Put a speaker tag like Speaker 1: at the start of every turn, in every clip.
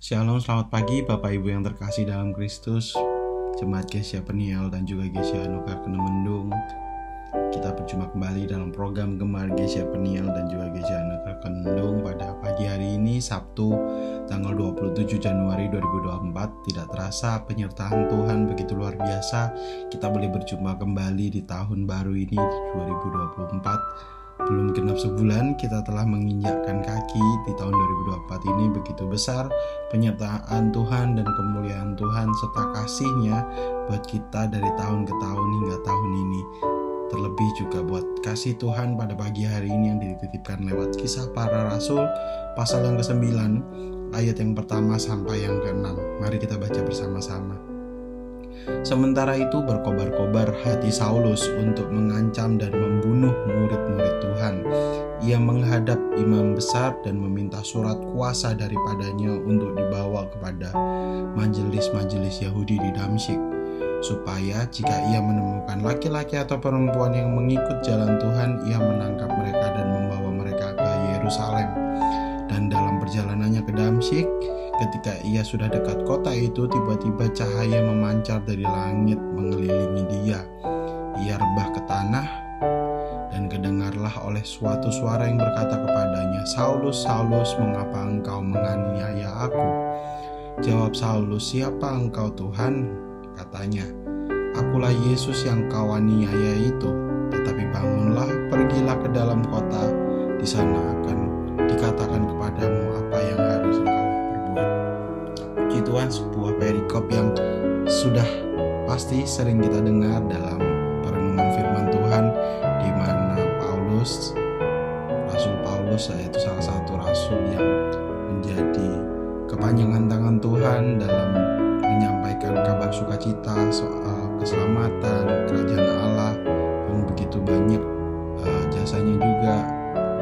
Speaker 1: Shalom, selamat pagi Bapak Ibu yang terkasih dalam Kristus, Jemaat Gereja Peniel dan juga Gereja Anugerah Kenemendung. Kita berjumpa kembali dalam program Gemar Gereja Peniel dan juga Gereja Anugerah Kenemendung pada pagi hari ini, Sabtu tanggal 27 Januari 2024. Tidak terasa penyertaan Tuhan begitu luar biasa. Kita boleh berjumpa kembali di tahun baru ini 2024. Belum genap sebulan kita telah menginjakkan kaki di tahun 2024 ini. Begitu besar penyertaan Tuhan dan kemuliaan Tuhan serta kasih-Nya buat kita dari tahun ke tahun hingga tahun ini. Terlebih juga buat kasih Tuhan pada pagi hari ini yang dititipkan lewat Kisah Para Rasul pasal yang ke-9 ayat yang pertama sampai yang ke-6. Mari kita baca bersama-sama. Sementara itu berkobar-kobar hati Saulus untuk mengancam dan membunuh murid-murid Tuhan. Ia menghadap imam besar dan meminta surat kuasa daripadanya untuk dibawa kepada majelis-majelis Yahudi di Damsyik, supaya jika ia menemukan laki-laki atau perempuan yang mengikut jalan Tuhan, ia menangkap mereka dan membawa mereka ke Yerusalem. Dan dalam perjalanannya ke Damsyik, ketika ia sudah dekat kota itu, tiba-tiba cahaya memancar dari langit mengelilingi dia. Ia rebah ke tanah, dan kedengarlah oleh suatu suara yang berkata kepadanya, "Saulus, Saulus, mengapa engkau menganiaya aku?" Jawab Saulus, "Siapa engkau Tuhan?" Katanya, "Akulah Yesus yang kau aniaya itu. Tetapi bangunlah, pergilah ke dalam kota, di sana akan dikatakan kepadamu apa yang harus engkau perbuat." Puji Tuhan, sebuah perikop yang sudah pasti sering kita dengar dalam perenungan firman Tuhan, di mana Rasul Paulus yaitu salah satu rasul yang menjadi kepanjangan tangan Tuhan dalam menyampaikan kabar sukacita soal keselamatan kerajaan Allah, yang begitu banyak jasanya juga.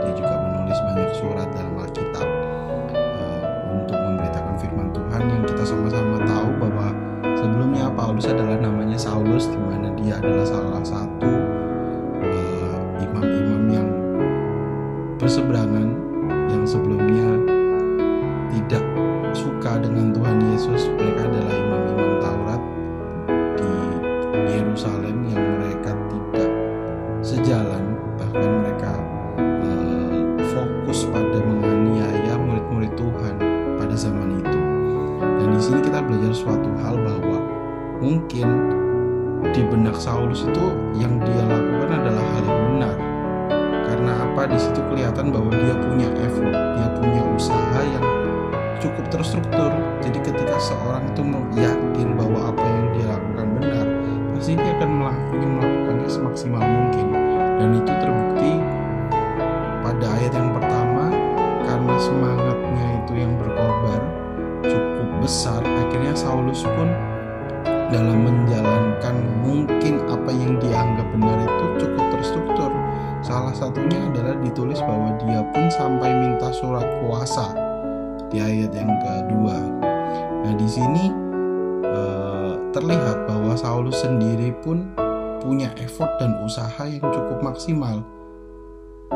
Speaker 1: Dia juga menulis banyak surat dalam Alkitab untuk memberitakan firman Tuhan, yang kita sama-sama tahu bahwa sebelumnya Paulus adalah namanya Saulus, di mana dia adalah salah satu imam-imam yang berseberangan, yang sebelumnya tidak suka dengan Tuhan Yesus. Mereka adalah imam-imam Taurat di Yerusalem yang mereka tidak sejalan, bahkan mereka fokus pada menganiaya murid-murid Tuhan pada zaman itu. Dan di sini kita belajar suatu hal, bahwa mungkin di benak Saulus itu yang dia lakukan adalah hal yang benar. Karena apa? Di situ kelihatan bahwa dia punya effort, dia punya usaha yang cukup terstruktur. Jadi ketika seorang itu yakin bahwa apa yang dia lakukan benar, pasti dia akan ingin melakukannya semaksimal mungkin. Dan itu terbukti pada ayat yang pertama, karena semangatnya itu yang berkobar cukup besar, akhirnya Saulus pun dalam menjalankan mungkin apa yang dianggap benar itu cukup terstruktur. Salah satunya adalah ditulis bahwa dia pun sampai minta surat kuasa di ayat yang kedua. Nah, di sini terlihat bahwa Saulus sendiri pun punya effort dan usaha yang cukup maksimal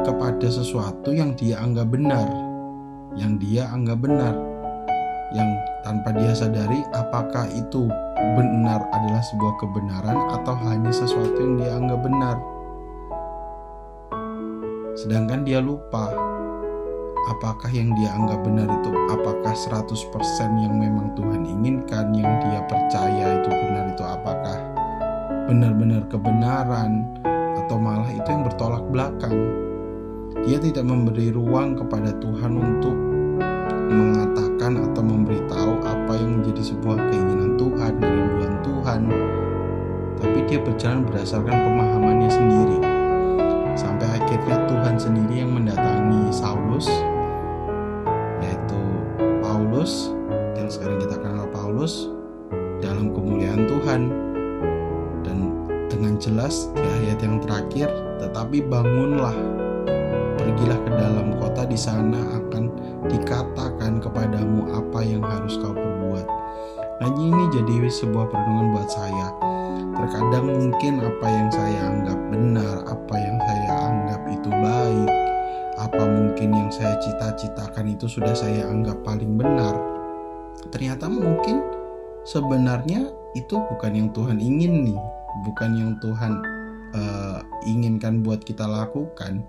Speaker 1: kepada sesuatu yang dia anggap benar, yang tanpa dia sadari apakah itu benar adalah sebuah kebenaran atau hanya sesuatu yang dia anggap benar. Sedangkan dia lupa apakah yang dia anggap benar itu apakah 100% yang memang Tuhan inginkan, yang dia percaya itu benar, itu apakah benar-benar kebenaran, atau malah itu yang bertolak belakang. Dia tidak memberi ruang kepada Tuhan untuk mengatakan atau memberitahu apa yang menjadi sebuah keinginan Tuhan, kerinduan Tuhan, tapi dia berjalan berdasarkan pemahamannya sendiri. Sampai akhirnya Tuhan sendiri yang mendatangi Saulus, yaitu Paulus, yang sekarang kita kenal Paulus, dalam kemuliaan Tuhan. Dan dengan jelas di ayat yang terakhir, "Tetapi bangunlah, pergilah ke dalam kota, di sana akan dikatakan kepadamu apa yang harus kau perbuat." Nah, ini jadi sebuah perenungan buat saya. Terkadang mungkin apa yang saya anggap benar, apa yang saya anggap itu baik, apa mungkin yang saya cita-citakan itu sudah saya anggap paling benar, ternyata mungkin sebenarnya itu bukan yang Tuhan ingin nih, bukan yang Tuhan inginkan buat kita lakukan.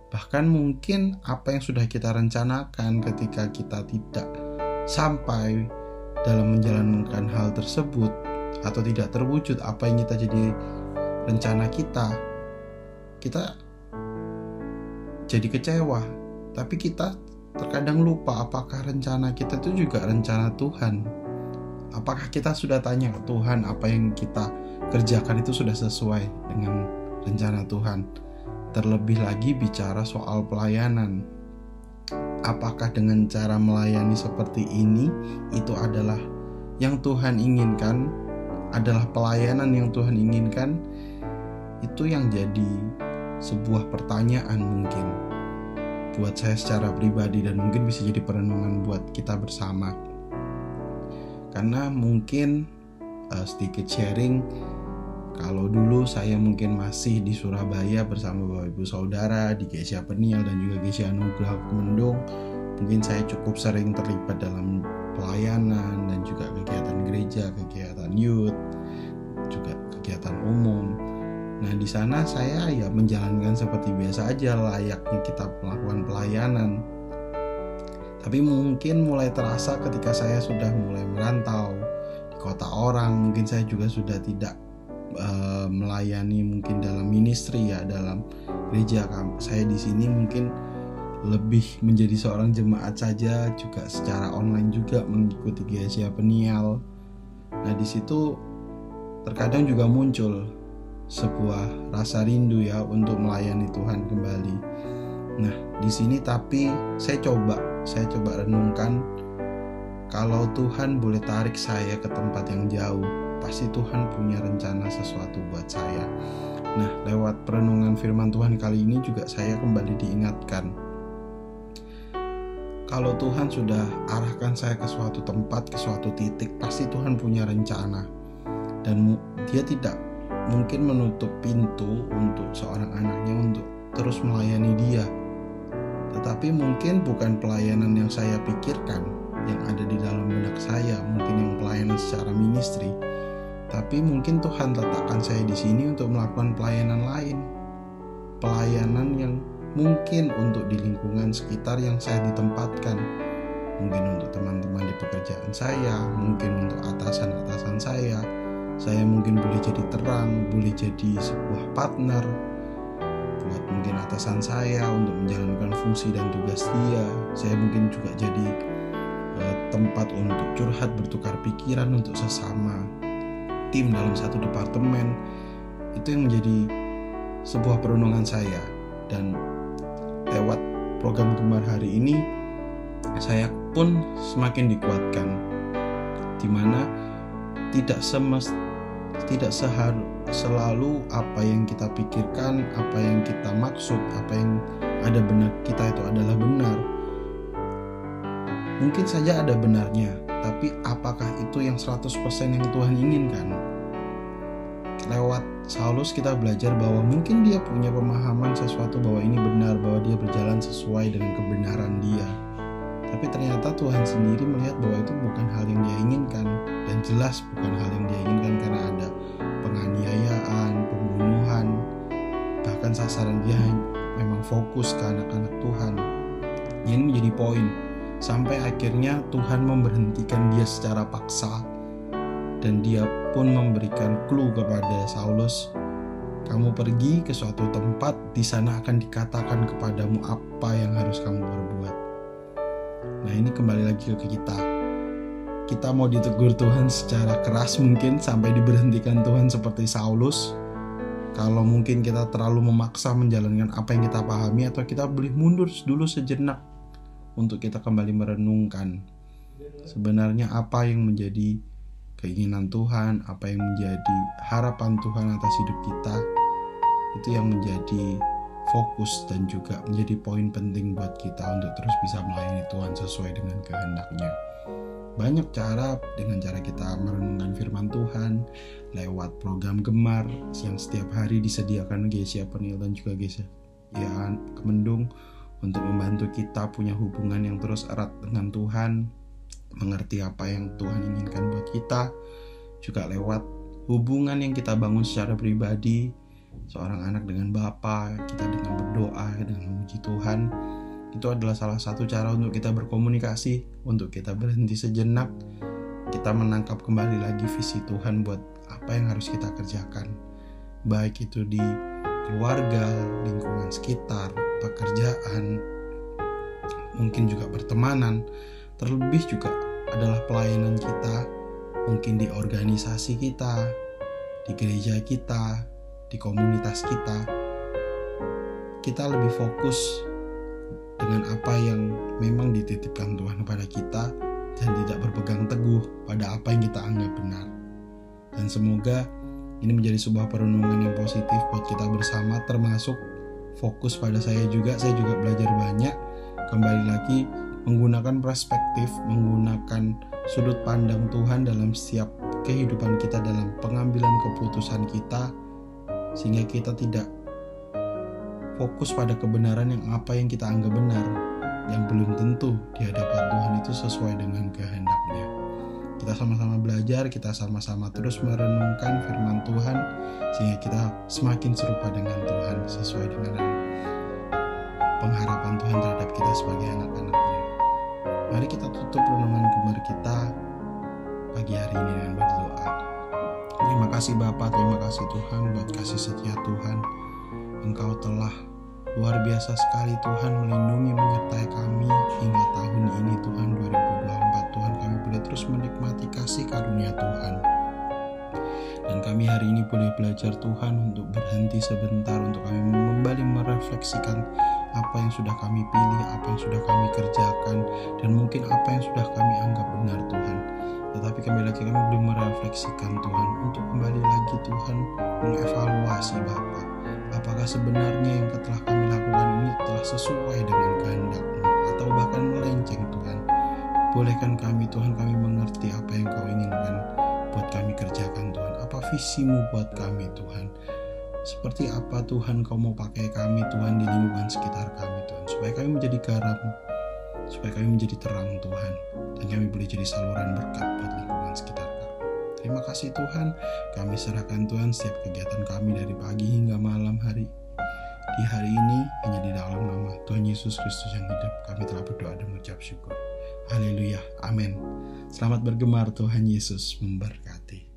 Speaker 1: Bahkan mungkin apa yang sudah kita rencanakan, ketika kita tidak sampai dalam menjalankan hal tersebut atau tidak terwujud apa yang kita jadi rencana kita jadi kecewa. Tapi kita terkadang lupa apakah rencana kita itu juga rencana Tuhan. Apakah kita sudah tanya ke Tuhan apa yang kita kerjakan itu sudah sesuai dengan rencana Tuhan. Terlebih lagi bicara soal pelayanan. Apakah dengan cara melayani seperti ini itu adalah yang Tuhan inginkan, adalah pelayanan yang Tuhan inginkan? Itu yang jadi sebuah pertanyaan mungkin buat saya secara pribadi, dan mungkin bisa jadi perenungan buat kita bersama. Karena mungkin sedikit sharing, kalau dulu saya mungkin masih di Surabaya bersama Bapak Ibu Saudara di GSIA Peniel dan juga GSIA Anugerah Kemendung, mungkin saya cukup sering terlibat dalam pelayanan dan juga kegiatan gereja, kegiatan youth, juga kegiatan umum. Nah, di sana saya ya menjalankan seperti biasa aja, layaknya kita melakukan pelayanan. Tapi mungkin mulai terasa ketika saya sudah mulai merantau di kota orang, mungkin saya juga sudah tidak melayani mungkin dalam ministry ya, dalam gereja. Saya di sini mungkin lebih menjadi seorang jemaat saja, juga secara online juga mengikuti GSIA Peniel. Nah, di situ terkadang juga muncul sebuah rasa rindu ya untuk melayani Tuhan kembali. Nah, di sini tapi saya coba renungkan, kalau Tuhan boleh tarik saya ke tempat yang jauh, pasti Tuhan punya rencana sesuatu buat saya. Nah, lewat perenungan firman Tuhan kali ini juga saya kembali diingatkan, kalau Tuhan sudah arahkan saya ke suatu tempat, ke suatu titik, pasti Tuhan punya rencana. Dan Dia tidak mungkin menutup pintu untuk seorang anaknya untuk terus melayani Dia. Tetapi mungkin bukan pelayanan yang saya pikirkan yang ada di dalam benak saya, mungkin yang pelayanan secara ministry. Tapi mungkin Tuhan letakkan saya di sini untuk melakukan pelayanan lain. Pelayanan yang mungkin untuk di lingkungan sekitar yang saya ditempatkan. Mungkin untuk teman-teman di pekerjaan saya, mungkin untuk atasan-atasan saya. Saya mungkin boleh jadi terang, boleh jadi sebuah partner buat mungkin atasan saya untuk menjalankan fungsi dan tugas dia. Saya mungkin juga jadi tempat untuk curhat, bertukar pikiran untuk sesama tim dalam satu departemen. Itu yang menjadi sebuah perenungan saya. Dan lewat program Gemar hari ini, saya pun semakin dikuatkan, dimana tidak selalu apa yang kita pikirkan, apa yang kita maksud, apa yang ada benak kita itu adalah benar. Mungkin saja ada benarnya, tapi apakah itu yang 100% yang Tuhan inginkan? Lewat Saulus kita belajar bahwa mungkin dia punya pemahaman sesuatu bahwa ini benar, bahwa dia berjalan sesuai dengan kebenaran dia. Tapi ternyata Tuhan sendiri melihat bahwa itu bukan hal yang dia inginkan, dan jelas bukan hal yang dia inginkan, karena ada penganiayaan, pembunuhan, bahkan sasaran dia memang fokus ke anak-anak Tuhan. Ini menjadi poin, sampai akhirnya Tuhan memberhentikan dia secara paksa, dan dia pun memberikan clue kepada Saulus, kamu pergi ke suatu tempat, di sana akan dikatakan kepadamu apa yang harus kamu perbuat. Nah, ini kembali lagi ke kita mau ditegur Tuhan secara keras mungkin sampai diberhentikan Tuhan seperti Saulus. Kalau mungkin kita terlalu memaksa menjalankan apa yang kita pahami, atau kita boleh mundur dulu sejenak untuk kita kembali merenungkan sebenarnya apa yang menjadi keinginan Tuhan, apa yang menjadi harapan Tuhan atas hidup kita. Itu yang menjadi fokus dan juga menjadi poin penting buat kita untuk terus bisa melayani Tuhan sesuai dengan kehendak-Nya. Banyak cara, dengan cara kita merenungkan firman Tuhan lewat program Gemar yang setiap hari disediakan GSIA Peniel dan juga GSIA Kemendung untuk membantu kita punya hubungan yang terus erat dengan Tuhan, mengerti apa yang Tuhan inginkan buat kita, juga lewat hubungan yang kita bangun secara pribadi, seorang anak dengan Bapa, kita dengan berdoa, dengan memuji Tuhan. Itu adalah salah satu cara untuk kita berkomunikasi, untuk kita berhenti sejenak, kita menangkap kembali lagi visi Tuhan buat apa yang harus kita kerjakan, baik itu di keluarga, lingkungan sekitar, pekerjaan, mungkin juga pertemanan, terlebih juga adalah pelayanan kita, mungkin di organisasi kita, di gereja kita, di komunitas kita. Kita lebih fokus dengan apa yang memang dititipkan Tuhan kepada kita dan tidak berpegang teguh pada apa yang kita anggap benar. Dan semoga ini menjadi sebuah perenungan yang positif buat kita bersama, termasuk fokus pada saya juga belajar banyak, kembali lagi menggunakan perspektif, menggunakan sudut pandang Tuhan dalam setiap kehidupan kita, dalam pengambilan keputusan kita, sehingga kita tidak fokus pada kebenaran yang apa yang kita anggap benar, yang belum tentu di hadapan Tuhan itu sesuai dengan kehendak-Nya. Kita sama-sama belajar, kita sama-sama terus merenungkan firman Tuhan, sehingga kita semakin serupa dengan Tuhan, sesuai dengan pengharapan Tuhan terhadap kita sebagai anak-anak-Nya. Mari kita tutup renungan Gemar kita pagi hari ini dengan berdoa. Terima kasih Bapa, terima kasih Tuhan buat kasih setia Tuhan. Engkau telah luar biasa sekali Tuhan melindungi, menyertai kami hingga tahun ini Tuhan 2024. Tuhan, kami boleh terus menikmati kasih karunia Tuhan. Dan kami hari ini boleh belajar Tuhan untuk berhenti sebentar, untuk kami kembali merefleksikan apa yang sudah kami pilih, apa yang sudah kami kerjakan, dan mungkin apa yang sudah kami anggap benar Tuhan. Tetapi kembali lagi kami belum merefleksikan Tuhan, untuk kembali lagi Tuhan mengevaluasi Bapa. Apakah sebenarnya yang telah kami lakukan ini telah sesuai dengan kehendak-Mu, atau bahkan melenceng Tuhan. Bolehkan kami Tuhan, kami mengerti apa yang Kau inginkan buat kami kerjakan Tuhan. Apa visi-Mu buat kami Tuhan. Seperti apa Tuhan Kau mau pakai kami Tuhan di lingkungan sekitar kami Tuhan. Supaya kami menjadi garam, supaya kami menjadi terang Tuhan. Dan kami boleh jadi saluran berkat buat lingkungan sekitar kami. Terima kasih Tuhan, kami serahkan Tuhan setiap kegiatan kami dari pagi hingga malam hari. Di hari ini, hanya di dalam nama Tuhan Yesus Kristus yang hidup, kami telah berdoa dan mengucap syukur. Haleluya, amin. Selamat bergemar, Tuhan Yesus memberkati.